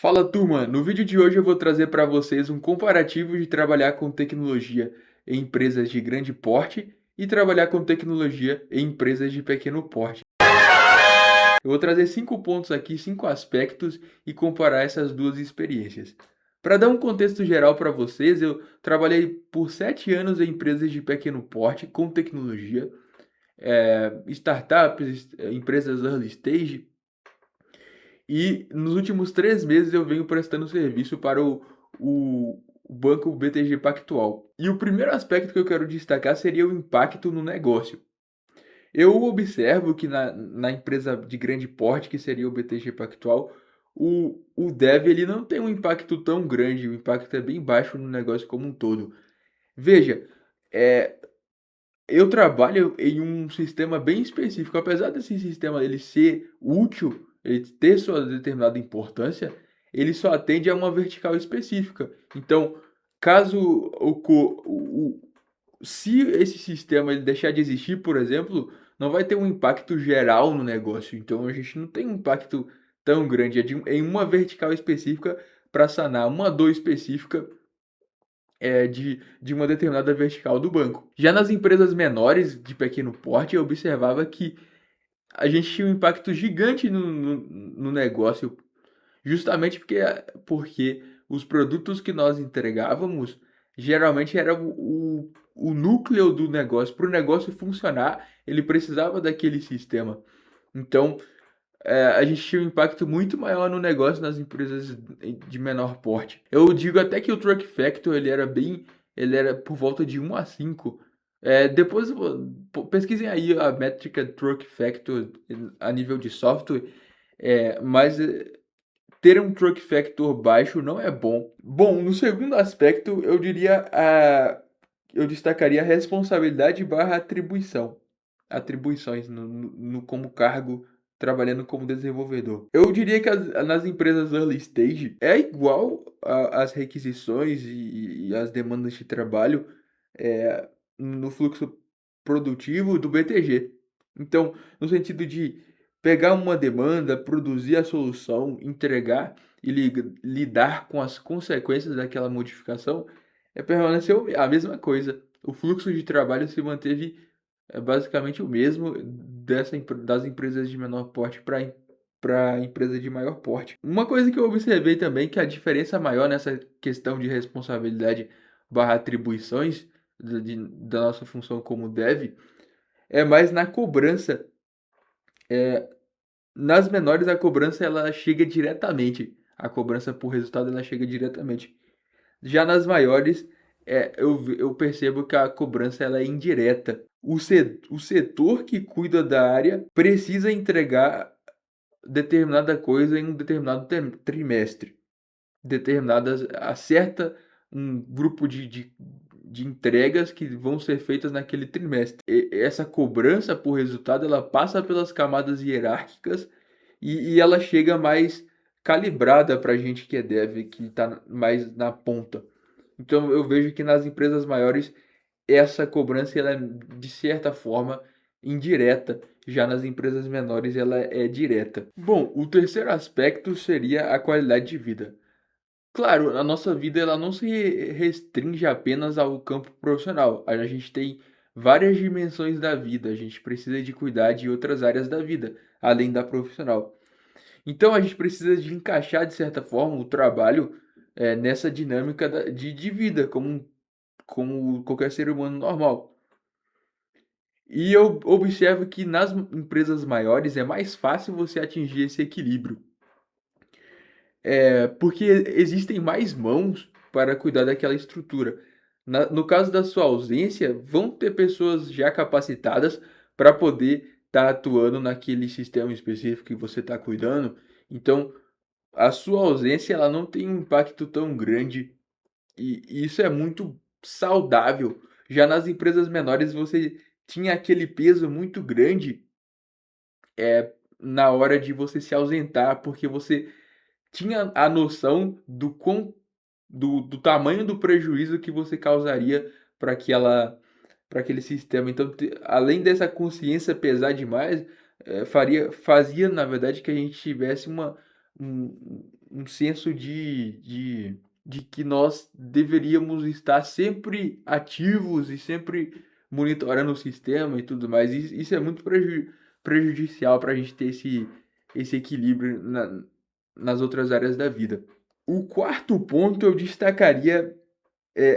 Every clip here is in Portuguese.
Fala turma, no vídeo de hoje eu vou trazer para vocês um comparativo de trabalhar com tecnologia em empresas de grande porte e trabalhar com tecnologia em empresas de pequeno porte. Eu vou trazer 5 pontos aqui, 5 aspectos e comparar essas duas experiências. Para dar um contexto geral para vocês, eu trabalhei por 7 anos em empresas de pequeno porte com tecnologia, startups, empresas early stage. E nos últimos 3 meses eu venho prestando serviço para o banco BTG Pactual. E o primeiro aspecto que eu quero destacar seria o impacto no negócio. Eu observo que na empresa de grande porte, que seria o BTG Pactual, o dev ele não tem um impacto tão grande, o impacto é bem baixo no negócio como um todo. Veja, eh, eu trabalho em um sistema bem específico, apesar desse sistema ele ser útil, ele ter sua determinada importância, ele só atende a uma vertical específica. Então, caso se esse sistema ele deixar de existir, por exemplo, não vai ter um impacto geral no negócio. Então, a gente não tem um impacto tão grande, em uma vertical específica para sanar uma dor específica de uma determinada vertical do banco. Já nas empresas menores, de pequeno porte, eu observava que a gente tinha um impacto gigante no negócio, justamente porque os produtos que nós entregávamos geralmente era o núcleo do negócio. Para o negócio funcionar, ele precisava daquele sistema. Então, a gente tinha um impacto muito maior no negócio nas empresas de menor porte. Eu digo até que o Truck Factor ele era por volta de 1 a 5. Depois pesquisem aí a métrica Truck Factor a nível de software, mas ter um Truck Factor baixo não é bom. Bom, no segundo aspecto, eu destacaria a responsabilidade barra atribuição. Atribuições como cargo trabalhando como desenvolvedor. Eu diria que nas empresas early stage é igual as requisições e as demandas de trabalho é, no fluxo produtivo do BTG. Então, no sentido de pegar uma demanda, produzir a solução, entregar e lidar com as consequências daquela modificação, permaneceu a mesma coisa. O fluxo de trabalho se manteve basicamente o mesmo das empresas de menor porte para a empresa de maior porte. Uma coisa que eu observei também que a diferença maior nessa questão de responsabilidade barra atribuições da nossa função como dev é mais na cobrança. Nas menores a cobrança ela chega diretamente. A cobrança por resultado ela chega diretamente. Já nas maiores, eu percebo que a cobrança ela é indireta. O setor que cuida da área precisa entregar determinada coisa em um determinado trimestre. Acerta um grupo de entregas que vão ser feitas naquele trimestre. Essa cobrança por resultado ela passa pelas camadas hierárquicas e ela chega mais calibrada para a gente que é dev, que está mais na ponta. Então eu vejo que nas empresas maiores essa cobrança ela é de certa forma indireta, já nas empresas menores ela é direta. Bom, o terceiro aspecto seria a qualidade de vida. Claro, a nossa vida ela não se restringe apenas ao campo profissional. A gente tem várias dimensões da vida, a gente precisa de cuidar de outras áreas da vida, além da profissional. Então a gente precisa de encaixar, de certa forma, o trabalho nessa dinâmica de vida, como qualquer ser humano normal. E eu observo que nas empresas maiores é mais fácil você atingir esse equilíbrio. Porque existem mais mãos para cuidar daquela estrutura. No caso da sua ausência, vão ter pessoas já capacitadas para poder estar atuando naquele sistema específico que você está cuidando. Então, a sua ausência ela não tem um impacto tão grande e isso é muito saudável. Já nas empresas menores, você tinha aquele peso muito grande na hora de você se ausentar, porque você tinha a noção do tamanho do prejuízo que você causaria para aquele sistema. Então, além dessa consciência pesar demais, fazia, na verdade, que a gente tivesse um senso de que nós deveríamos estar sempre ativos e sempre monitorando o sistema e tudo mais. Isso é muito prejudicial para a gente ter esse equilíbrio nas outras áreas da vida. O quarto ponto eu destacaria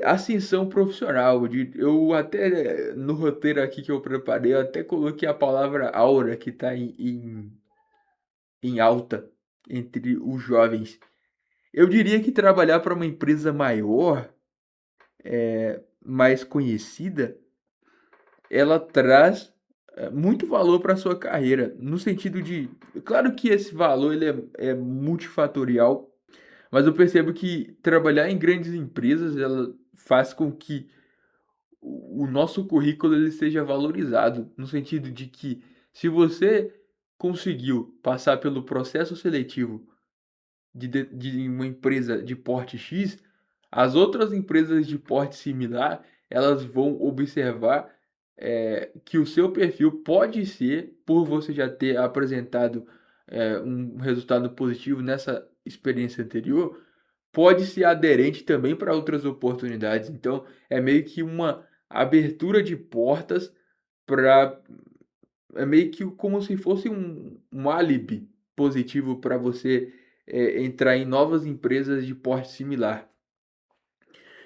ascensão profissional. Eu até, no roteiro aqui que eu preparei, eu até coloquei a palavra aura, que está em alta entre os jovens. Eu diria que trabalhar para uma empresa maior, mais conhecida, ela traz muito valor para a sua carreira, no sentido de, claro que esse valor ele é multifatorial, mas eu percebo que trabalhar em grandes empresas, ela faz com que o nosso currículo ele seja valorizado, no sentido de que se você conseguiu passar pelo processo seletivo de uma empresa de porte X, as outras empresas de porte similar, elas vão observar que o seu perfil pode ser, por você já ter apresentado um resultado positivo nessa experiência anterior, pode ser aderente também para outras oportunidades. Então, é meio que uma abertura de portas para. É meio que como se fosse um álibi positivo para você entrar em novas empresas de porte similar.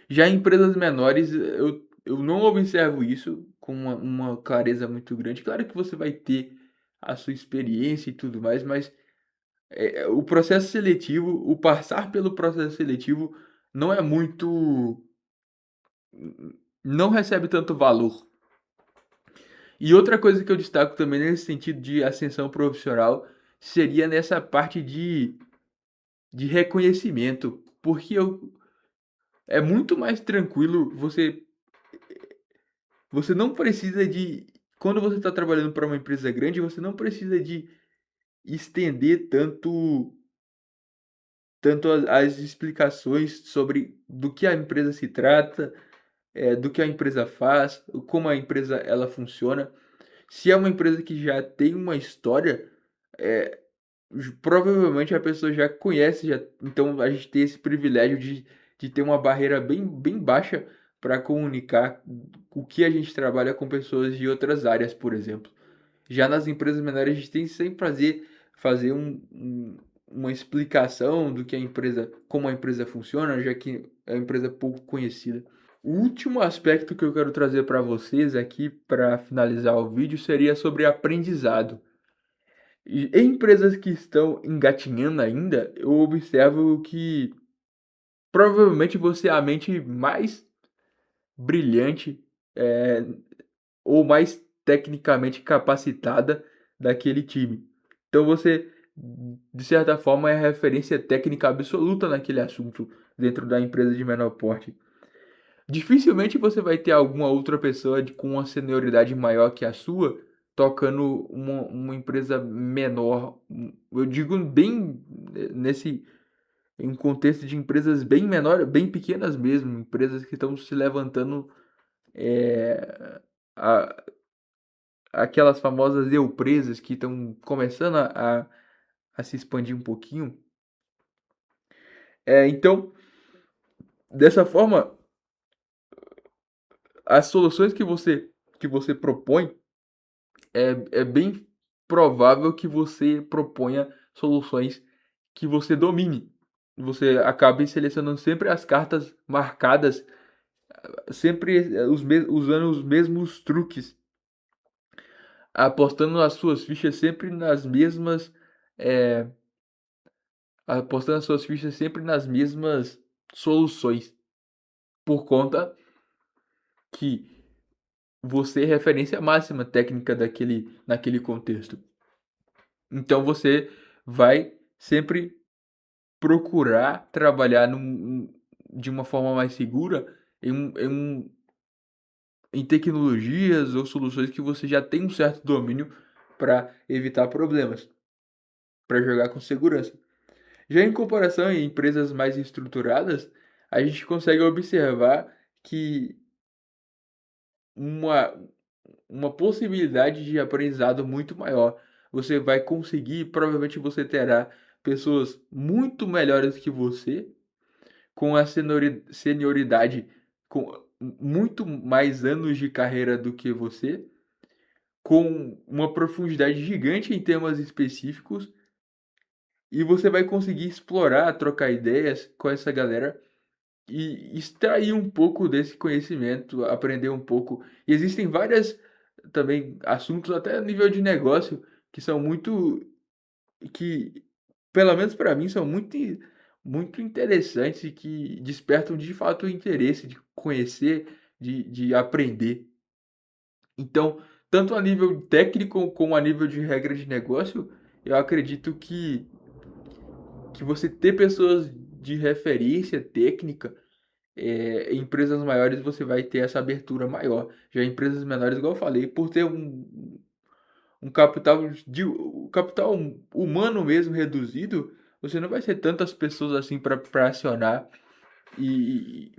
Já em empresas menores, eu não observo isso com uma clareza muito grande. Claro que você vai ter a sua experiência e tudo mais, mas o processo seletivo, o passar pelo processo seletivo não é muito. Não recebe tanto valor. E outra coisa que eu destaco também nesse sentido de ascensão profissional seria nessa parte de reconhecimento, porque é muito mais tranquilo você não precisa de quando você está trabalhando para uma empresa grande, você não precisa de estender tanto as explicações sobre do que a empresa se trata, do que a empresa faz, como a empresa ela funciona. Se é uma empresa que já tem uma história, eh, provavelmente a pessoa já conhece, já, então a gente tem esse privilégio de ter uma barreira bem baixa para comunicar o que a gente trabalha com pessoas de outras áreas, por exemplo. Já nas empresas menores, a gente tem que sempre fazer uma explicação do que a empresa, como a empresa funciona, já que é uma empresa pouco conhecida. O último aspecto que eu quero trazer para vocês aqui, para finalizar o vídeo, seria sobre aprendizado. E em empresas que estão engatinhando ainda, eu observo que provavelmente você é a mente mais brilhante, ou mais tecnicamente capacitada daquele time. Então você, de certa forma, é a referência técnica absoluta naquele assunto dentro da empresa de menor porte. Dificilmente você vai ter alguma outra pessoa com uma senioridade maior que a sua tocando uma empresa menor. Eu digo bem nesse em contexto de empresas bem menores, bem pequenas mesmo, empresas que estão se levantando, a- aquelas famosas empresas que estão começando a se expandir um pouquinho. Então, dessa forma, as soluções que você propõe é bem provável que você proponha soluções que você domine. Você acabe selecionando sempre as cartas marcadas, sempre usando os mesmos truques, apostando as suas fichas sempre nas mesmas, eh, apostando as suas fichas sempre nas mesmas soluções, por conta que você é referência máxima técnica naquele contexto. Então você vai sempre procurar trabalhar de uma forma mais segura em tecnologias ou soluções que você já tem um certo domínio para evitar problemas, para jogar com segurança. Já em comparação em empresas mais estruturadas, a gente consegue observar que uma, uma possibilidade de aprendizado muito maior. Você vai conseguir, provavelmente você terá pessoas muito melhores que você, com a senioridade, com muito mais anos de carreira do que você, com uma profundidade gigante em temas específicos, e você vai conseguir explorar, trocar ideias com essa galera e extrair um pouco desse conhecimento, aprender um pouco. E existem várias também assuntos, até a nível de negócio, que são muito que, pelo menos para mim, são muito interessantes e que despertam de fato o interesse de conhecer, de aprender. Então, tanto a nível técnico como a nível de regra de negócio, eu acredito que você ter pessoas de referência técnica, em empresas maiores você vai ter essa abertura maior. Já em empresas menores, igual eu falei, por ter um capital o capital humano mesmo reduzido, você não vai ter tantas pessoas assim para acionar e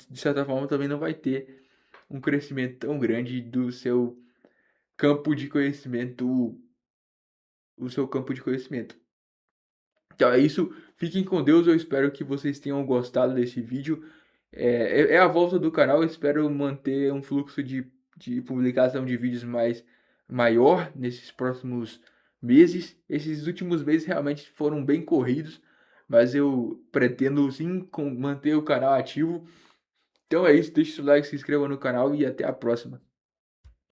de certa forma também não vai ter um crescimento tão grande do seu campo de conhecimento, o seu campo de conhecimento. Então é isso, fiquem com Deus, eu espero que vocês tenham gostado desse vídeo. É a volta do canal, eu espero manter um fluxo de publicação de vídeos mais maior nesses próximos meses. Esses últimos meses realmente foram bem corridos, mas eu pretendo sim manter o canal ativo. Então é isso, deixe seu like, se inscreva no canal e até a próxima.